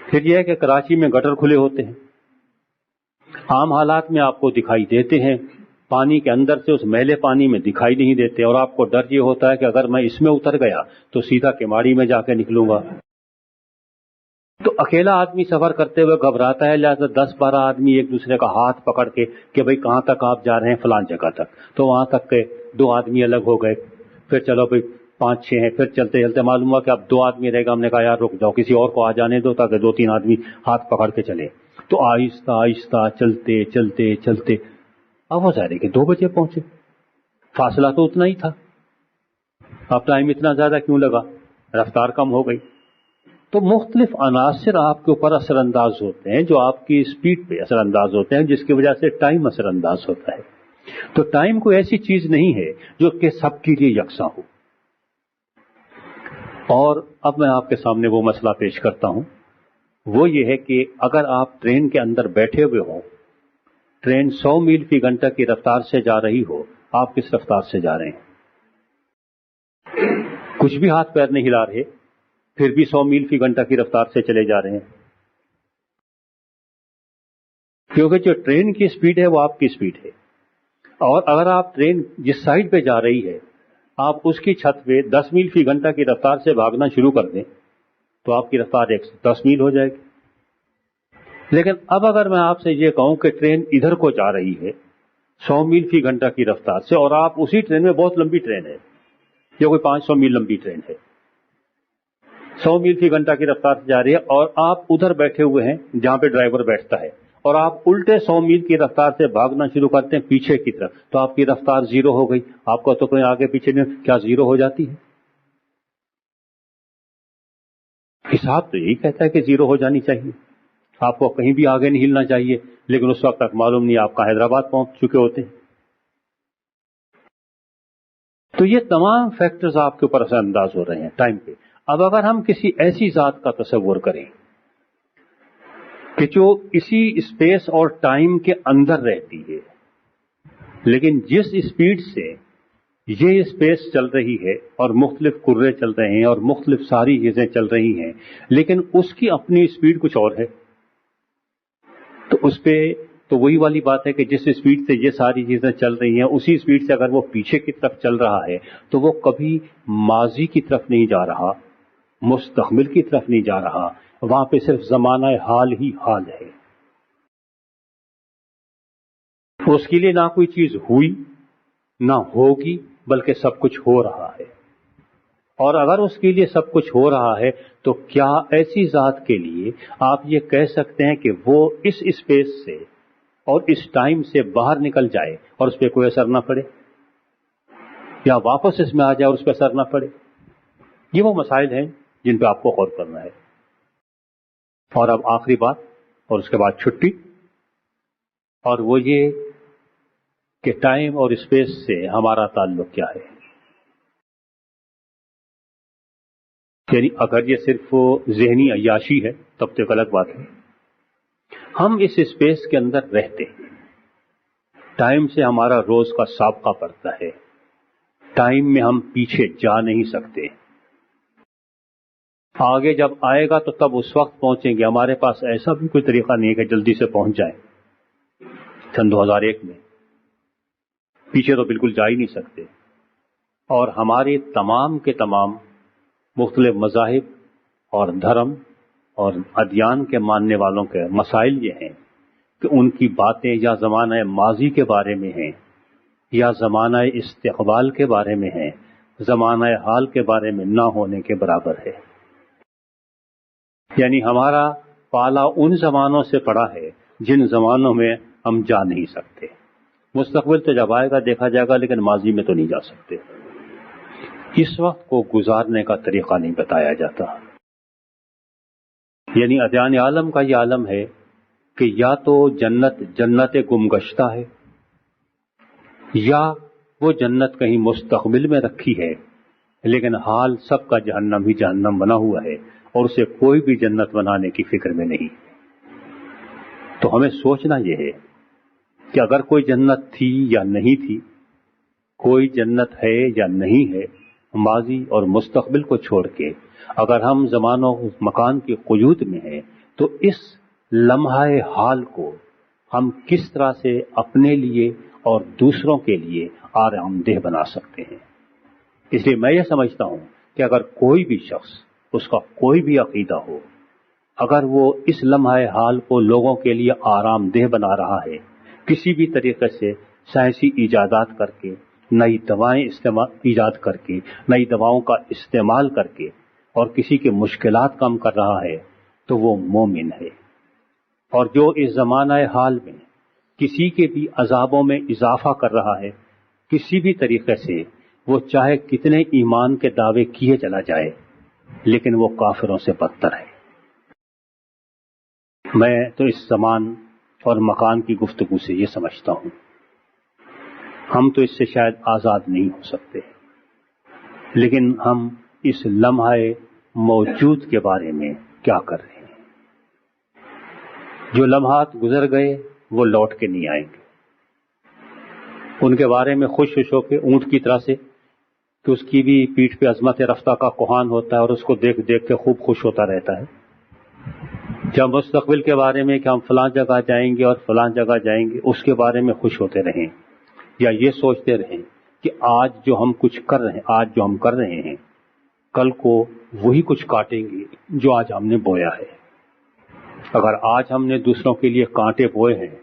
پھر یہ ہے کہ کراچی میں گٹر کھلے ہوتے ہیں, عام حالات میں آپ کو دکھائی دیتے ہیں, پانی کے اندر سے اس میلے پانی میں دکھائی نہیں دیتے, اور آپ کو ڈر یہ ہوتا ہے کہ اگر میں اس میں اتر گیا تو سیدھا کماڑی میں جا کے نکلوں گا. تو اکیلا آدمی سفر کرتے ہوئے گھبراتا ہے, لہٰذا 10-12 آدمی ایک دوسرے کا ہاتھ پکڑ کے کہ بھئی کہاں تک آپ جا رہے ہیں, فلان جگہ تک, تو وہاں تک کے 2 آدمی الگ ہو گئے. پھر چلو بھئی 5-6 ہیں, پھر چلتے چلتے معلوم ہوا کہ اب 2 آدمی رہ گا. ہم نے کہا یار رک جاؤ, کسی اور کو آ جانے دو تاکہ 2-3 آدمی ہاتھ پکڑ کے چلے. تو آہستہ آہستہ چلتے چلتے چلتے اب وہ ظاہر ہے کہ 2 بجے پہنچے. فاصلہ تو اتنا ہی تھا, اب ٹائم اتنا زیادہ کیوں لگا, رفتار کم ہو گئی. تو مختلف عناصر آپ کے اوپر اثر انداز ہوتے ہیں, جو آپ کی اسپیڈ پہ اثر انداز ہوتے ہیں, جس کی وجہ سے ٹائم اثر انداز ہوتا ہے. تو ٹائم کوئی ایسی چیز نہیں ہے جو کہ سب کے لیے یکساں ہو. اور اب میں آپ کے سامنے وہ مسئلہ پیش کرتا ہوں, وہ یہ ہے کہ اگر آپ ٹرین کے اندر بیٹھے ہوئے ہوں, ٹرین 100 میل فی گھنٹہ کی رفتار سے جا رہی ہو, آپ کس رفتار سے جا رہے ہیں؟ کچھ بھی ہاتھ پیر نہیں ہلا رہے, پھر بھی 100 میل فی گھنٹہ کی رفتار سے چلے جا رہے ہیں, کیونکہ جو ٹرین کی سپیڈ ہے وہ آپ کی سپیڈ ہے. اور اگر آپ ٹرین جس سائڈ پہ جا رہی ہے آپ اس کی چھت پہ 10 میل فی گھنٹہ کی رفتار سے بھاگنا شروع کر دیں تو آپ کی رفتار 110 میل ہو جائے گی. لیکن اب اگر میں آپ سے یہ کہوں کہ ٹرین ادھر کو جا رہی ہے 100 میل فی گھنٹہ کی رفتار سے, اور آپ اسی ٹرین میں, بہت لمبی ٹرین ہے, یہ کوئی 500 میل لمبی ٹرین ہے, 100 میل فی گھنٹہ کی رفتار سے جا رہی ہے, اور آپ ادھر بیٹھے ہوئے ہیں جہاں پہ ڈرائیور بیٹھتا ہے, اور آپ الٹے 100 میل کی رفتار سے بھاگنا شروع کرتے ہیں پیچھے کی طرف, تو آپ کی رفتار 0 ہو گئی. آپ کو تو کوئی آگے پیچھے نہیں, کیا 0 ہو جاتی ہے؟ حساب تو یہی کہتا ہے کہ 0 ہو جانی چاہیے, آپ کو کہیں بھی آگے نہیں ہلنا چاہیے, لیکن اس وقت تک معلوم نہیں آپ کا حیدرآباد پہنچ چکے ہوتے ہیں. تو یہ تمام فیکٹرز آپ کے اوپر اثر انداز ہو رہے ہیں ٹائم پہ. اب اگر ہم کسی ایسی ذات کا تصور کریں کہ جو اسی اسپیس اور ٹائم کے اندر رہتی ہے، لیکن جس اسپیڈ سے یہ اسپیس چل رہی ہے اور مختلف کرے چل رہے ہیں اور مختلف ساری چیزیں چل رہی ہیں، لیکن اس کی اپنی اسپیڈ کچھ اور ہے، تو اس پہ تو وہی والی بات ہے کہ جس اسپیڈ سے یہ ساری چیزیں چل رہی ہیں، اسی اسپیڈ سے اگر وہ پیچھے کی طرف چل رہا ہے تو وہ کبھی ماضی کی طرف نہیں جا رہا، مستقبل کی طرف نہیں جا رہا، وہاں پہ صرف زمانہ حال ہی حال ہے۔ اس کے لیے نہ کوئی چیز ہوئی نہ ہوگی، بلکہ سب کچھ ہو رہا ہے۔ اور اگر اس کے لیے سب کچھ ہو رہا ہے تو کیا ایسی ذات کے لیے آپ یہ کہہ سکتے ہیں کہ وہ اس اسپیس سے اور اس ٹائم سے باہر نکل جائے اور اس پہ کوئی اثر نہ پڑے، یا واپس اس میں آ جائے اور اس پہ اثر نہ پڑے؟ یہ وہ مسائل ہیں جن پہ آپ کو غور کرنا ہے۔ اور اب آخری بات اور اس کے بعد چھٹی، اور وہ یہ کہ ٹائم اور اسپیس سے ہمارا تعلق کیا ہے۔ یعنی اگر یہ صرف ذہنی عیاشی ہے تب تو ایک الگ بات ہے۔ ہم اس اسپیس کے اندر رہتے ہیں، ٹائم سے ہمارا روز کا سابقہ پڑتا ہے، ٹائم میں ہم پیچھے جا نہیں سکتے، آگے جب آئے گا تو تب اس وقت پہنچیں گے، ہمارے پاس ایسا بھی کوئی طریقہ نہیں ہے کہ جلدی سے پہنچ جائیں۔ سن 2001 میں پیچھے تو بالکل جا ہی نہیں سکتے۔ اور ہمارے تمام کے تمام مختلف مذاہب اور دھرم اور ادیان کے ماننے والوں کے مسائل یہ ہیں کہ ان کی باتیں یا زمانہ ماضی کے بارے میں ہیں یا زمانہ استقبال کے بارے میں ہیں، زمانہ حال کے بارے میں نہ ہونے کے برابر ہے۔ یعنی ہمارا پالا ان زمانوں سے پڑا ہے جن زمانوں میں ہم جا نہیں سکتے۔ مستقبل تو جب آئے گا دیکھا جائے گا، لیکن ماضی میں تو نہیں جا سکتے۔ اس وقت کو گزارنے کا طریقہ نہیں بتایا جاتا۔ یعنی ادیان عالم کا یہ عالم ہے کہ یا تو جنت گم گشتہ ہے، یا وہ جنت کہیں مستقبل میں رکھی ہے، لیکن حال سب کا جہنم ہی جہنم بنا ہوا ہے اور اسے کوئی بھی جنت بنانے کی فکر میں نہیں۔ تو ہمیں سوچنا یہ ہے کہ اگر کوئی جنت تھی یا نہیں تھی، کوئی جنت ہے یا نہیں ہے، ماضی اور مستقبل کو چھوڑ کے اگر ہم زمان و مکان کی قیود میں ہیں تو اس لمحہ حال کو ہم کس طرح سے اپنے لیے اور دوسروں کے لیے آرام دہ بنا سکتے ہیں۔ اس لیے میں یہ سمجھتا ہوں کہ اگر کوئی بھی شخص، اس کا کوئی بھی عقیدہ ہو، اگر وہ اس لمحہ حال کو لوگوں کے لیے آرام دہ بنا رہا ہے، کسی بھی طریقے سے سائنسی ایجادات کر کے، نئی دوائیں ایجاد کر کے، نئی دواؤں کا استعمال کر کے، اور کسی کے مشکلات کم کر رہا ہے، تو وہ مومن ہے۔ اور جو اس زمانہ حال میں کسی کے بھی عذابوں میں اضافہ کر رہا ہے کسی بھی طریقے سے، وہ چاہے کتنے ایمان کے دعوے کیے چلا جائے، لیکن وہ کافروں سے بدتر ہے۔ میں تو اس زمان اور مکان کی گفتگو سے یہ سمجھتا ہوں، ہم تو اس سے شاید آزاد نہیں ہو سکتے، لیکن ہم اس لمحہ موجود کے بارے میں کیا کر رہے ہیں؟ جو لمحات گزر گئے وہ لوٹ کے نہیں آئیں گے، ان کے بارے میں خوش ہو کے اونٹ کی طرح سے کہ اس کی بھی پیٹھ پہ عظمت رفتہ کا کوہان ہوتا ہے اور اس کو دیکھ دیکھ کے خوب خوش ہوتا رہتا ہے۔ جب مستقبل کے بارے میں کہ ہم فلاں جگہ جائیں گے اور فلاں جگہ جائیں گے، اس کے بارے میں خوش ہوتے رہیں، یا یہ سوچتے رہیں کہ آج جو ہم کر رہے ہیں کل کو وہی کچھ کاٹیں گے جو آج ہم نے بویا ہے۔ اگر آج ہم نے دوسروں کے لیے کانٹے بوئے ہیں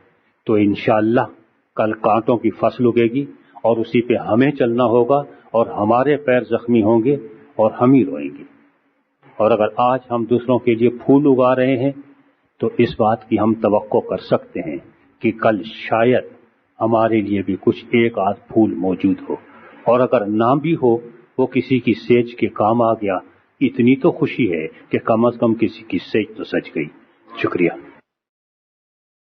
تو انشاءاللہ کل کانٹوں کی فصل اگے گی اور اسی پہ ہمیں چلنا ہوگا اور ہمارے پیر زخمی ہوں گے اور ہم ہی روئیں گے۔ اور اگر آج ہم دوسروں کے لیے پھول اگا رہے ہیں تو اس بات کی ہم توقع کر سکتے ہیں کہ کل شاید ہمارے لیے بھی کچھ ایک آدھ پھول موجود ہو، اور اگر نہ بھی ہو وہ کسی کی سیج کے کام آ گیا، اتنی تو خوشی ہے کہ کم از کم کسی کی سیج تو سج گئی۔ شکریہ۔